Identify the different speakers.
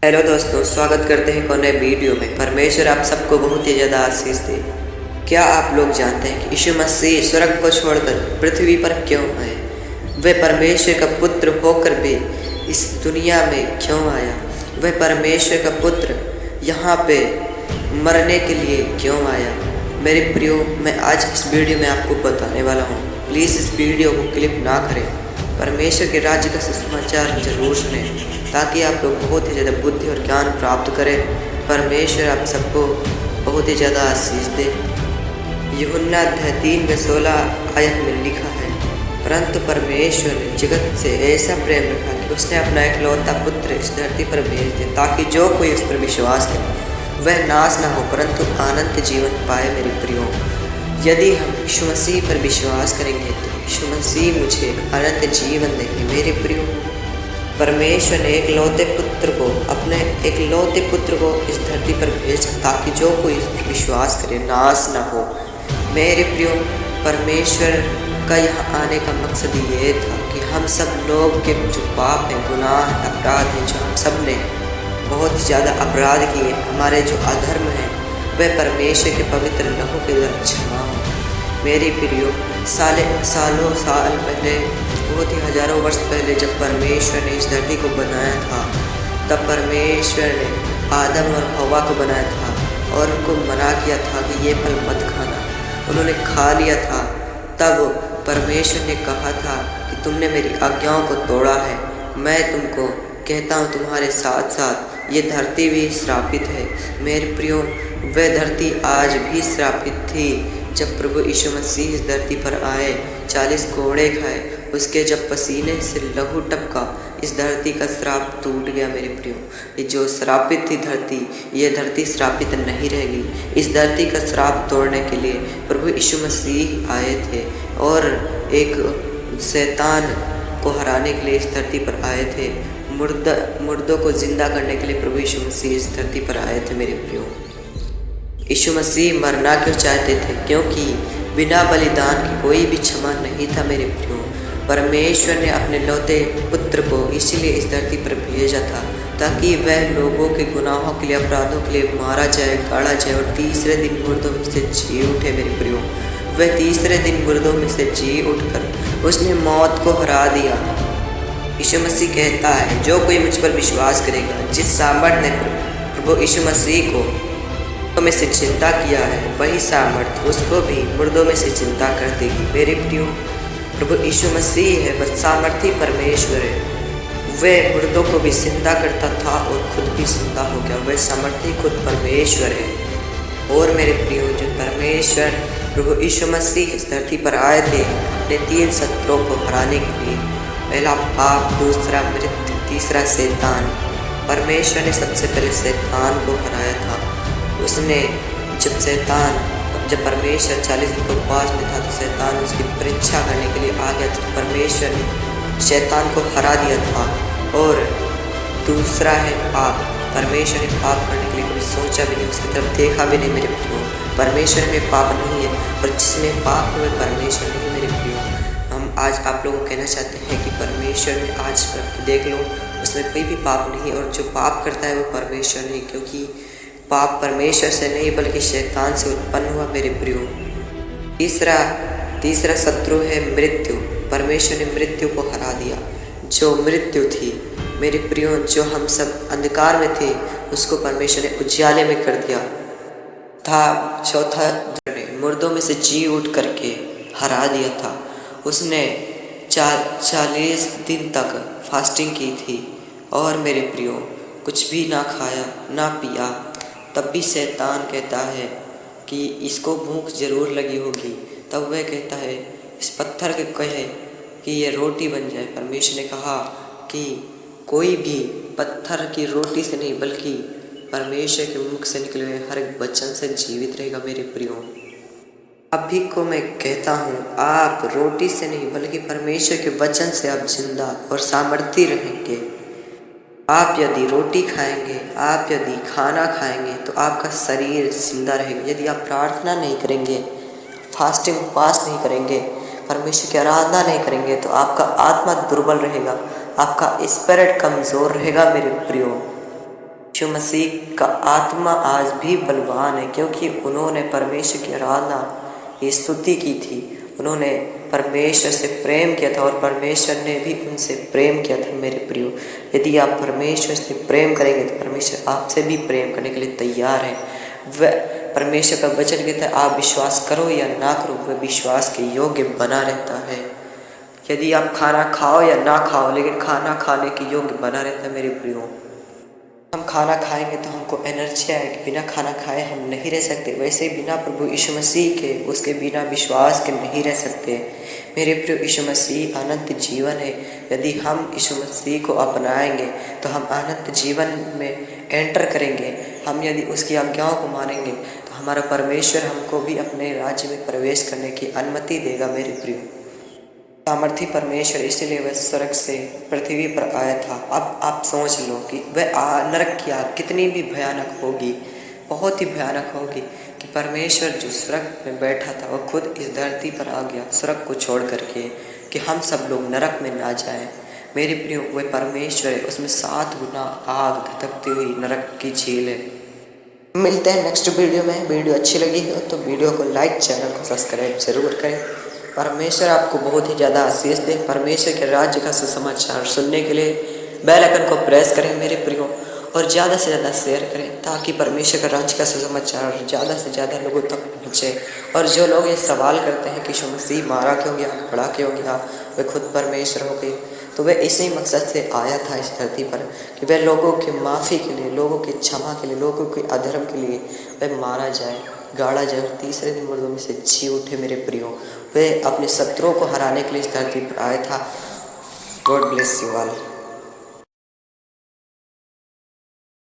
Speaker 1: Hello दोस्तों, स्वागत करते हैं एक नए वीडियो में। परमेश्वर आप सबको बहुत ही ज़्यादा आशीष दे। क्या आप लोग जानते हैं कि यीशु मसीह स्वर्ग को छोड़कर पृथ्वी पर क्यों आए? वह परमेश्वर का पुत्र होकर भी इस दुनिया में क्यों आया? वह परमेश्वर का पुत्र यहाँ पे मरने के लिए क्यों आया? मेरे प्रियो, मैं आज इस वीडियो में आपको बताने वाला हूँ। प्लीज़ इस वीडियो को क्लिक ना करें। परमेश्वर के राज्य का सुसमाचार जरूर सुनें ताकि आप लोग बहुत ही ज़्यादा बुद्धि और ज्ञान प्राप्त करें। परमेश्वर आप सबको बहुत ही ज़्यादा आशीष दे। यूहन्ना अध्याय 3:16 में लिखा है, परंतु परमेश्वर ने जगत से ऐसा प्रेम रखा कि उसने अपना एकलौता पुत्र इस धरती पर भेज दिया ताकि जो कोई उस पर विश्वास करे वह नाश ना हो परंतु अनंत जीवन पाए। मेरे प्रियो, यदि हम यीशु मसीह पर विश्वास करेंगे तो यीशु मसीह मुझे अनंत जीवन देंगे। मेरे प्रियो, परमेश्वर ने अपने एकलौते पुत्र को इस धरती पर भेजा ताकि जो कोई इस पर विश्वास करे नाश न हो। मेरे प्रियो, परमेश्वर का यहाँ आने का मकसद ये था कि हम सब लोग के जो पाप हैं, गुनाह हैं, अपराध हैं, जो हम सब ने बहुत ज़्यादा अपराध किए, हमारे जो अधर्म हैं, वह परमेश्वर के पवित्र लहू के द्वारा क्षमा हो। मेरे प्रियो, सालों साल पहले, बहुत ही हजारों वर्ष पहले जब परमेश्वर ने इस धरती को बनाया था, तब परमेश्वर ने आदम और हवा को बनाया था और उनको मना किया था कि ये फल मत खाना। उन्होंने खा लिया था। तब परमेश्वर ने कहा था कि तुमने मेरी आज्ञाओं को तोड़ा है। मैं तुमको कहता हूँ तुम्हारे साथ साथ ये धरती भी श्रापित है। मेरे प्रियो, वह धरती आज भी श्रापित थी। जब प्रभु यीशु मसीह इस धरती पर आए, 40 कोड़े खाए, उसके जब पसीने से लहू टपका, इस धरती का श्राप टूट गया। मेरे प्रियो, ये जो श्रापित थी धरती, ये धरती श्रापित नहीं रहेगी। इस धरती का श्राप तोड़ने के लिए प्रभु यीशु मसीह आए थे और एक शैतान को हराने के लिए इस धरती पर आए थे। मुर्दों को जिंदा करने के लिए प्रभु यीशु मसीह इस धरती पर आए थे। मेरे प्रियो, यीशु मसीह मरना क्यों चाहते थे? क्योंकि बिना बलिदान के कोई भी क्षमा नहीं था। मेरे प्रियो, परमेश्वर ने अपने लौते पुत्र को इसीलिए इस धरती पर भेजा था ताकि वह लोगों के गुनाहों के लिए, अपराधों के लिए मारा जाए, गाड़ा जाए और तीसरे दिन मुर्दों में से जी उठे। मेरे प्रियो, वह तीसरे दिन मुर्दों में से जी उठकर उसने मौत को हरा दिया। यीशु मसीह कहता है, जो कोई मुझ पर विश्वास करेगा, जिस सामर्थ ने प्रभु यीशु मसीह को में से चिंता किया है, वही सामर्थ उसको भी मुर्दों में से चिंता कर देगी। मेरे प्रियो, प्रभु यीशु मसीह है वह सामर्थी परमेश्वर है। वह मुर्दों को भी जिंदा करता था और खुद भी जिंदा हो गया। वह सामर्थी खुद परमेश्वर है। और मेरे प्रियो, जो परमेश्वर प्रभु यीशु मसीह इस धरती पर आए थे अपने 3 शत्रुओं को हराने के लिए, पहला पाप, दूसरा मृत्यु, तीसरा शैतान। परमेश्वर ने सबसे पहले शैतान को हराया था। उसने जब परमेश्वर 40 दिन के उपवास में था तो शैतान उसकी परीक्षा करने के लिए आ गया था। परमेश्वर ने शैतान को हरा दिया था। और दूसरा है पाप। परमेश्वर ने पाप करने के लिए कभी सोचा भी नहीं, उसकी तरफ देखा भी नहीं। मेरे प्रियो, परमेश्वर में पाप नहीं है और जिसमें पाप हुए परमेश्वर नहीं। मेरे प्रियो, हम आज आप लोगों को कहना चाहते हैं कि परमेश्वर में आज देख लो, उसमें कोई भी पाप नहीं है और जो पाप करता है वो परमेश्वर नहीं, क्योंकि पाप परमेश्वर से नहीं बल्कि शैतान से उत्पन्न हुआ। मेरे प्रियो, तीसरा शत्रु है मृत्यु। परमेश्वर ने मृत्यु को हरा दिया। जो मृत्यु थी, मेरे प्रियो, जो हम सब अंधकार में थे, उसको परमेश्वर ने उजियाले में कर दिया था। चौथा ने मुर्दों में से जी उठ करके हरा दिया था। उसने 40 दिन तक फास्टिंग की थी और मेरे प्रियो, कुछ भी ना खाया ना पिया। तब भी शैतान कहता है कि इसको भूख जरूर लगी होगी। तब वह कहता है, इस पत्थर के कहे कि ये रोटी बन जाए। परमेश्वर ने कहा कि कोई भी पत्थर की रोटी से नहीं बल्कि परमेश्वर के मुख से निकले हुए हर एक वचन से जीवित रहेगा। मेरे प्रियो, अभी को मैं कहता हूँ, आप रोटी से नहीं बल्कि परमेश्वर के वचन से आप जिंदा और सामर्थी रहेंगे। आप यदि रोटी खाएंगे, आप यदि खाना खाएंगे तो आपका शरीर जिंदा रहेगा। यदि आप प्रार्थना नहीं करेंगे, फास्टिंग उपवास नहीं करेंगे, परमेश्वर की आराधना नहीं करेंगे तो आपका आत्मा दुर्बल रहेगा, आपका स्पिरिट कमज़ोर रहेगा। मेरे प्रियो, यीशु मसीह का आत्मा आज भी बलवान है, क्योंकि उन्होंने परमेश्वर की आराधना की स्तुति की थी। उन्होंने परमेश्वर से प्रेम किया था और परमेश्वर ने भी उनसे प्रेम किया था। मेरे प्रियो, यदि आप परमेश्वर से प्रेम करेंगे तो परमेश्वर आपसे भी प्रेम करने के लिए तैयार है। वह परमेश्वर का वचन कहता है, आप विश्वास करो या ना करो, वह विश्वास के योग्य बना रहता है। यदि आप खाना खाओ या ना खाओ, लेकिन खाना खाने के योग्य बना रहता है। मेरे प्रियो, हम खाना खाएंगे तो हमको एनर्जी आएगी। बिना खाना खाए हम नहीं रह सकते। वैसे बिना प्रभु यीशु मसीह के, उसके बिना विश्वास के नहीं रह सकते। मेरे प्रिय, यीशु मसीह अनंत जीवन है। यदि हम यीशु मसीह को अपनाएंगे तो हम अनंत जीवन में एंटर करेंगे। हम यदि उसकी आज्ञाओं को मानेंगे तो हमारा परमेश्वर हमको भी अपने राज्य में प्रवेश करने की अनुमति देगा। मेरे प्रिय, सामर्थी परमेश्वर इसलिए वह स्वर्ग से पृथ्वी पर आया था। अब आप सोच लो कि वह नरक की आग कितनी भी भयानक होगी, बहुत ही भयानक होगी, कि परमेश्वर जो स्वर्ग में बैठा था वह खुद इस धरती पर आ गया स्वर्ग को छोड़ करके, कि हम सब लोग नरक में ना जाएं। मेरे प्रियो, वह परमेश्वर है, उसमें 7 गुना आग धधकती हुई नरक की झील है। मिलते हैं नेक्स्ट वीडियो में। वीडियो अच्छी लगी हो तो वीडियो को लाइक, चैनल को सब्सक्राइब जरूर करें। परमेश्वर आपको बहुत ही ज़्यादा आशीष दे। परमेश्वर के राज्य का सुसमाचार सुनने के लिए बेल आइकन को प्रेस करें मेरे प्रियो, और ज़्यादा से ज़्यादा शेयर करें, ताकि परमेश्वर का राज्य का सुसमाचार ज़्यादा से ज़्यादा लोगों तक पहुँचे। और जो लोग ये सवाल करते हैं कि यीशु मसीह मारा क्यों गया, खड़ा क्यों गया, वे खुद परमेश्वर हो गए, तो वह इसी मकसद से आया था इस धरती पर, कि वह लोगों की माफ़ी के लिए, लोगों की क्षमा के लिए, लोगों के अधर्म के लिए वह मारा जाए, गाड़ा जाए और तीसरे दिन मुर्दों में से जी उठे। मेरे प्रियो, वे अपने शत्रुओं को हराने के लिए इस धरती पर आया था। God bless you all.